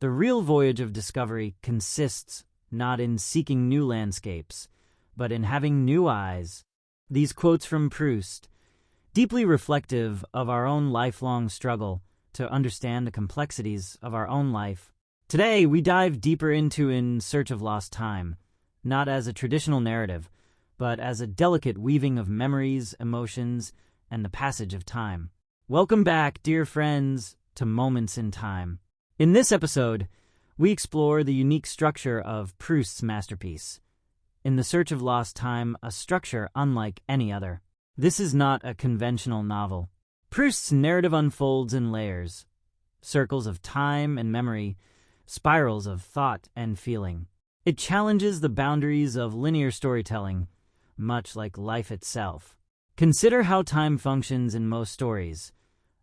The real voyage of discovery consists not in seeking new landscapes, but in having new eyes. These quotes from Proust, deeply reflective of our own lifelong struggle to understand the complexities of our own life. Today, we dive deeper into In Search of Lost Time, not as a traditional narrative, but as a delicate weaving of memories, emotions, and the passage of time. Welcome back, dear friends, to Moments in Time. In this episode, we explore the unique structure of Proust's masterpiece. In the Search of Lost Time, a structure unlike any other. This is not a conventional novel. Proust's narrative unfolds in layers, circles of time and memory, spirals of thought and feeling. It challenges the boundaries of linear storytelling, much like life itself. Consider how time functions in most stories.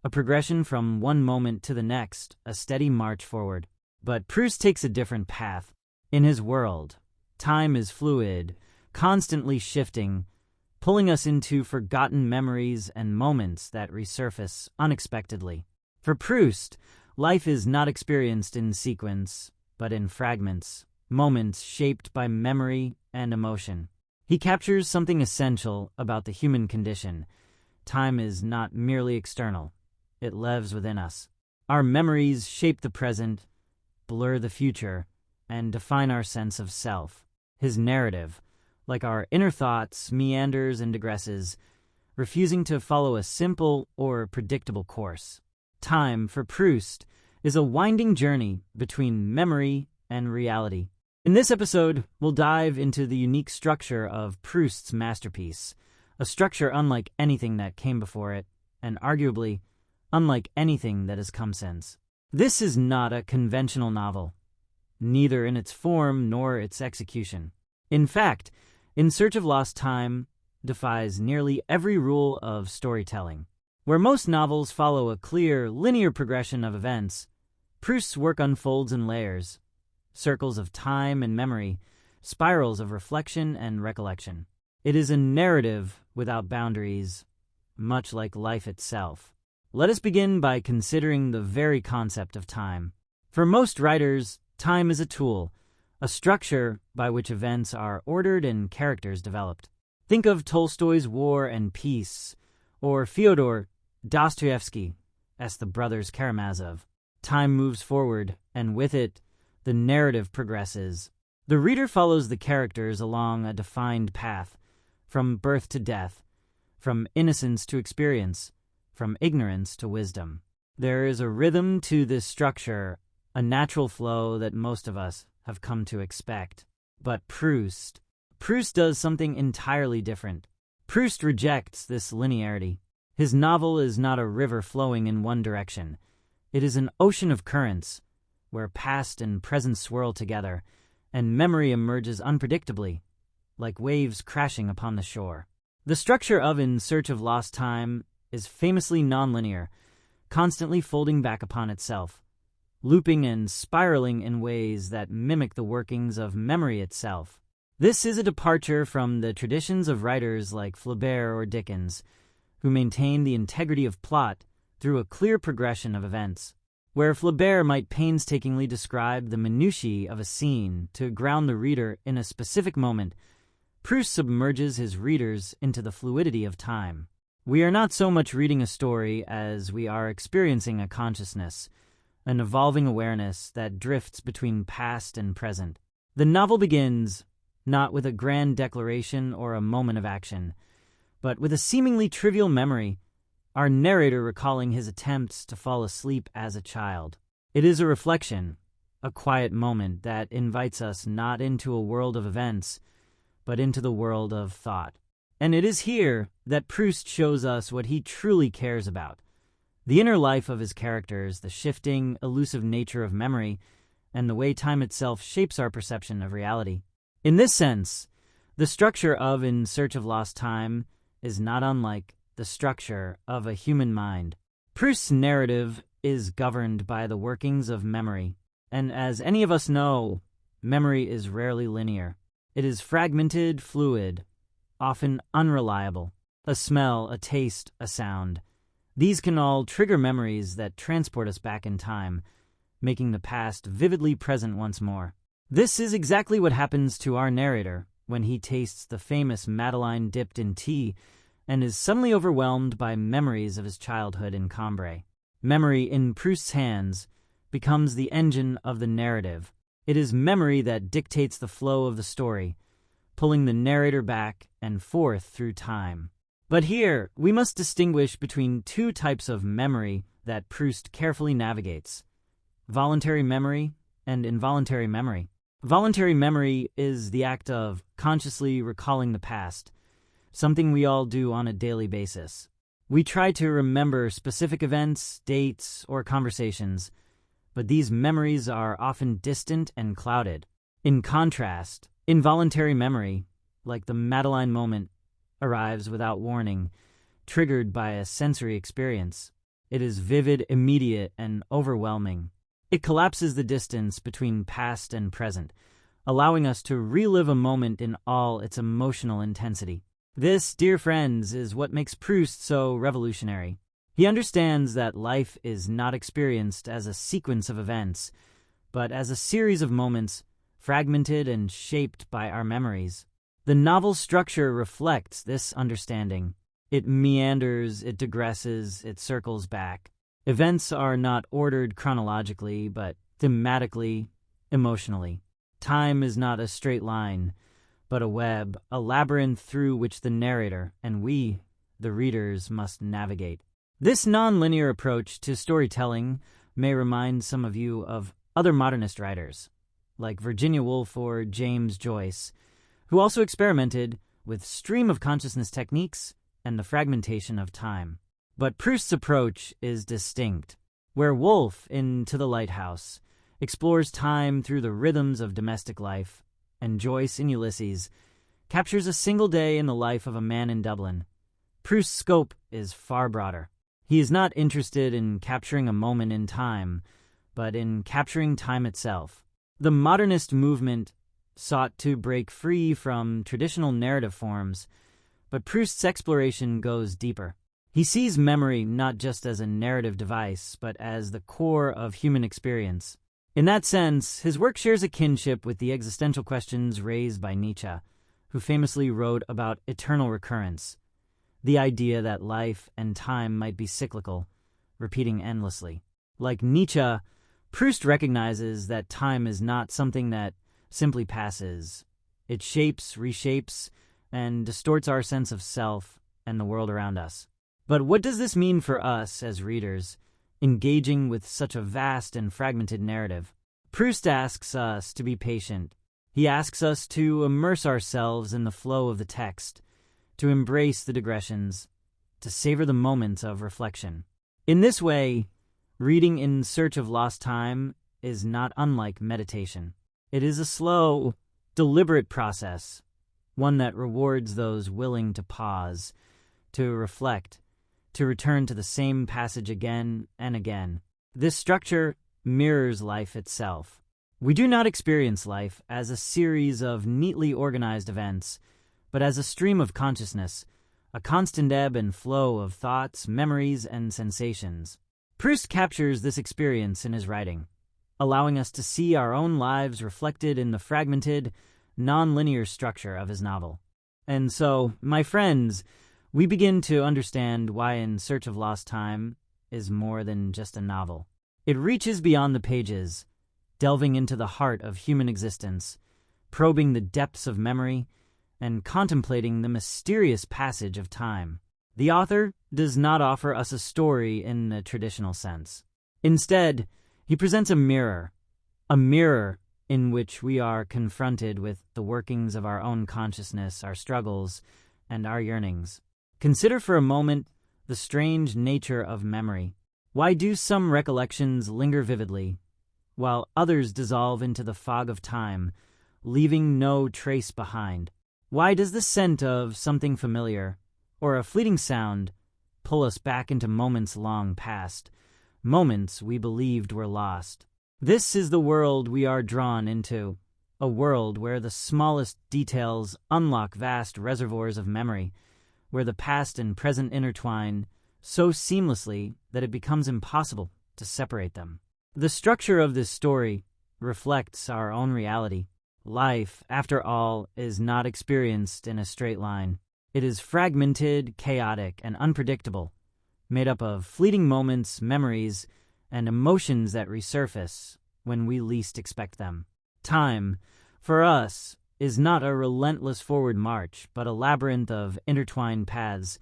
A progression from one moment to the next, a steady march forward. But Proust takes a different path. In his world, time is fluid, constantly shifting, pulling us into forgotten memories and moments that resurface unexpectedly. For Proust, life is not experienced in sequence, but in fragments, moments shaped by memory and emotion. He captures something essential about the human condition. Time is not merely external. It lives within us. Our memories shape the present, blur the future, and define our sense of self. His narrative, like our inner thoughts, meanders and digresses, refusing to follow a simple or predictable course. Time, for Proust, is a winding journey between memory and reality. In this episode, we'll dive into the unique structure of Proust's masterpiece, a structure unlike anything that came before it, and arguably unlike anything that has come since. This is not a conventional novel, neither in its form nor its execution. In fact, In Search of Lost Time defies nearly every rule of storytelling. Where most novels follow a clear, linear progression of events, Proust's work unfolds in layers, circles of time and memory, spirals of reflection and recollection. It is a narrative without boundaries, much like life itself. Let us begin by considering the very concept of time. For most writers, time is a tool, a structure by which events are ordered and characters developed. Think of Tolstoy's War and Peace, or Fyodor Dostoevsky as the brothers Karamazov. Time moves forward, and with it, the narrative progresses. The reader follows the characters along a defined path, from birth to death, from innocence to experience, from ignorance to wisdom. There is a rhythm to this structure, a natural flow that most of us have come to expect. But Proust does something entirely different. Proust rejects this linearity. His novel is not a river flowing in one direction. It is an ocean of currents, where past and present swirl together, and memory emerges unpredictably, like waves crashing upon the shore. The structure of In Search of Lost Time is famously nonlinear, constantly folding back upon itself, looping and spiraling in ways that mimic the workings of memory itself. This is a departure from the traditions of writers like Flaubert or Dickens, who maintain the integrity of plot through a clear progression of events. Where Flaubert might painstakingly describe the minutiae of a scene to ground the reader in a specific moment, Proust submerges his readers into the fluidity of time. We are not so much reading a story as we are experiencing a consciousness, an evolving awareness that drifts between past and present. The novel begins not with a grand declaration or a moment of action, but with a seemingly trivial memory, our narrator recalling his attempts to fall asleep as a child. It is a reflection, a quiet moment that invites us not into a world of events, but into the world of thought. And it is here that Proust shows us what he truly cares about: the inner life of his characters, the shifting, elusive nature of memory, and the way time itself shapes our perception of reality. In this sense, the structure of In Search of Lost Time is not unlike the structure of a human mind. Proust's narrative is governed by the workings of memory, and as any of us know, memory is rarely linear. It is fragmented, fluid, often unreliable. A smell, a taste, a sound. These can all trigger memories that transport us back in time, making the past vividly present once more. This is exactly what happens to our narrator when he tastes the famous Madeleine dipped in tea and is suddenly overwhelmed by memories of his childhood in Cambrai. Memory, in Proust's hands, becomes the engine of the narrative. It is memory that dictates the flow of the story, pulling the narrator back and forth through time. But here, we must distinguish between two types of memory that Proust carefully navigates: voluntary memory and involuntary memory. Voluntary memory is the act of consciously recalling the past, something we all do on a daily basis. We try to remember specific events, dates, or conversations, but these memories are often distant and clouded. In contrast, involuntary memory, like the Madeleine moment, arrives without warning, triggered by a sensory experience. It is vivid, immediate, and overwhelming. It collapses the distance between past and present, allowing us to relive a moment in all its emotional intensity. This, dear friends, is what makes Proust so revolutionary. He understands that life is not experienced as a sequence of events, but as a series of moments fragmented and shaped by our memories. The novel's structure reflects this understanding. It meanders, it digresses, it circles back. Events are not ordered chronologically, but thematically, emotionally. Time is not a straight line, but a web, a labyrinth through which the narrator and we, the readers, must navigate. This non-linear approach to storytelling may remind some of you of other modernist writers, like Virginia Woolf or James Joyce, who also experimented with stream-of-consciousness techniques and the fragmentation of time. But Proust's approach is distinct. Where Woolf, in To the Lighthouse, explores time through the rhythms of domestic life, and Joyce, in Ulysses, captures a single day in the life of a man in Dublin, Proust's scope is far broader. He is not interested in capturing a moment in time, but in capturing time itself. The modernist movement sought to break free from traditional narrative forms, but Proust's exploration goes deeper. He sees memory not just as a narrative device, but as the core of human experience. In that sense, his work shares a kinship with the existential questions raised by Nietzsche, who famously wrote about eternal recurrence, the idea that life and time might be cyclical, repeating endlessly. Like Nietzsche, Proust recognizes that time is not something that simply passes. It shapes, reshapes, and distorts our sense of self and the world around us. But what does this mean for us as readers, engaging with such a vast and fragmented narrative? Proust asks us to be patient. He asks us to immerse ourselves in the flow of the text, to embrace the digressions, to savor the moments of reflection. In this way, reading In Search of Lost Time is not unlike meditation. It is a slow, deliberate process, one that rewards those willing to pause, to reflect, to return to the same passage again and again. This structure mirrors life itself. We do not experience life as a series of neatly organized events, but as a stream of consciousness, a constant ebb and flow of thoughts, memories, and sensations. Proust captures this experience in his writing, allowing us to see our own lives reflected in the fragmented, non-linear structure of his novel. And so, my friends, we begin to understand why In Search of Lost Time is more than just a novel. It reaches beyond the pages, delving into the heart of human existence, probing the depths of memory, and contemplating the mysterious passage of time. The author does not offer us a story in the traditional sense. Instead, he presents a mirror in which we are confronted with the workings of our own consciousness, our struggles, and our yearnings. Consider for a moment the strange nature of memory. Why do some recollections linger vividly, while others dissolve into the fog of time, leaving no trace behind? Why does the scent of something familiar, or a fleeting sound, pull us back into moments long past, moments we believed were lost? This is the world we are drawn into, a world where the smallest details unlock vast reservoirs of memory, where the past and present intertwine so seamlessly that it becomes impossible to separate them. The structure of this story reflects our own reality. Life, after all, is not experienced in a straight line. It is fragmented, chaotic, and unpredictable, made up of fleeting moments, memories, and emotions that resurface when we least expect them. Time, for us, is not a relentless forward march, but a labyrinth of intertwined paths,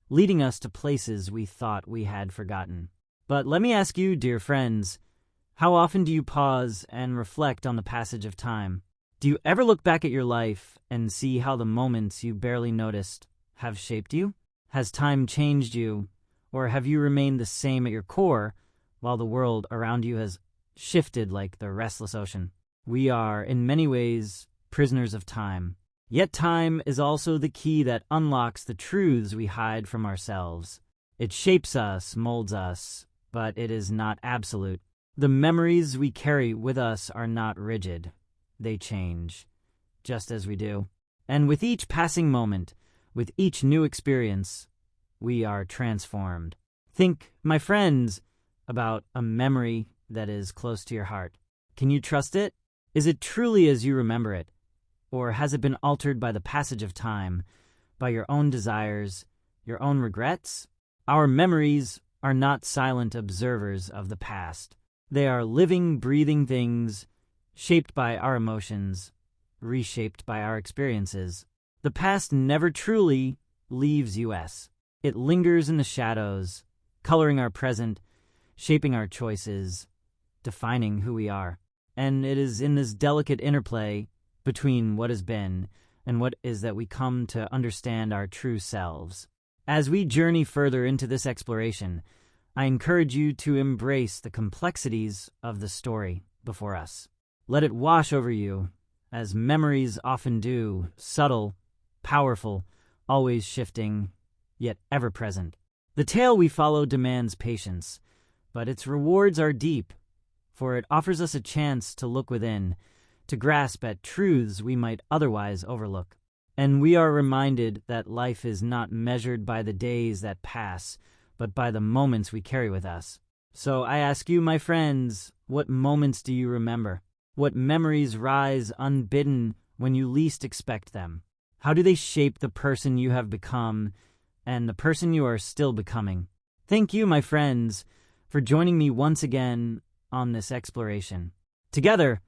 leading us to places we thought we had forgotten. But let me ask you, dear friends, how often do you pause and reflect on the passage of time? Do you ever look back at your life and see how the moments you barely noticed have shaped you? Has time changed you, or have you remained the same at your core while the world around you has shifted like the restless ocean? We are, in many ways, prisoners of time. Yet time is also the key that unlocks the truths we hide from ourselves. It shapes us, molds us, but it is not absolute. The memories we carry with us are not rigid. They change, just as we do. And with each passing moment, with each new experience, we are transformed. Think, my friends, about a memory that is close to your heart. Can you trust it? Is it truly as you remember it? Or has it been altered by the passage of time, by your own desires, your own regrets? Our memories are not silent observers of the past. They are living, breathing things, shaped by our emotions, reshaped by our experiences. The past never truly leaves us. It lingers in the shadows, coloring our present, shaping our choices, defining who we are. And it is in this delicate interplay between what has been and what is that we come to understand our true selves. As we journey further into this exploration, I encourage you to embrace the complexities of the story before us. Let it wash over you, as memories often do, subtle, powerful, always shifting, yet ever present. The tale we follow demands patience, but its rewards are deep, for it offers us a chance to look within, to grasp at truths we might otherwise overlook. And we are reminded that life is not measured by the days that pass, but by the moments we carry with us. So I ask you, my friends, what moments do you remember? What memories rise unbidden when you least expect them? How do they shape the person you have become and the person you are still becoming? Thank you, my friends, for joining me once again on this exploration. Together,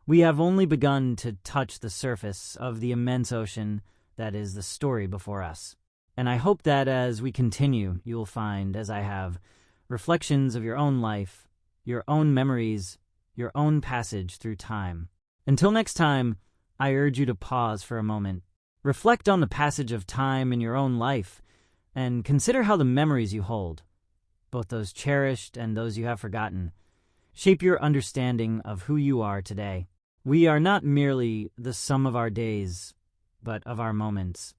we have only begun to touch the surface of the immense ocean that is the story before us. And I hope that as we continue, you will find, as I have, reflections of your own life, your own memories, your own passage through time. Until next time, I urge you to pause for a moment. Reflect on the passage of time in your own life, and consider how the memories you hold, both those cherished and those you have forgotten, shape your understanding of who you are today. We are not merely the sum of our days, but of our moments.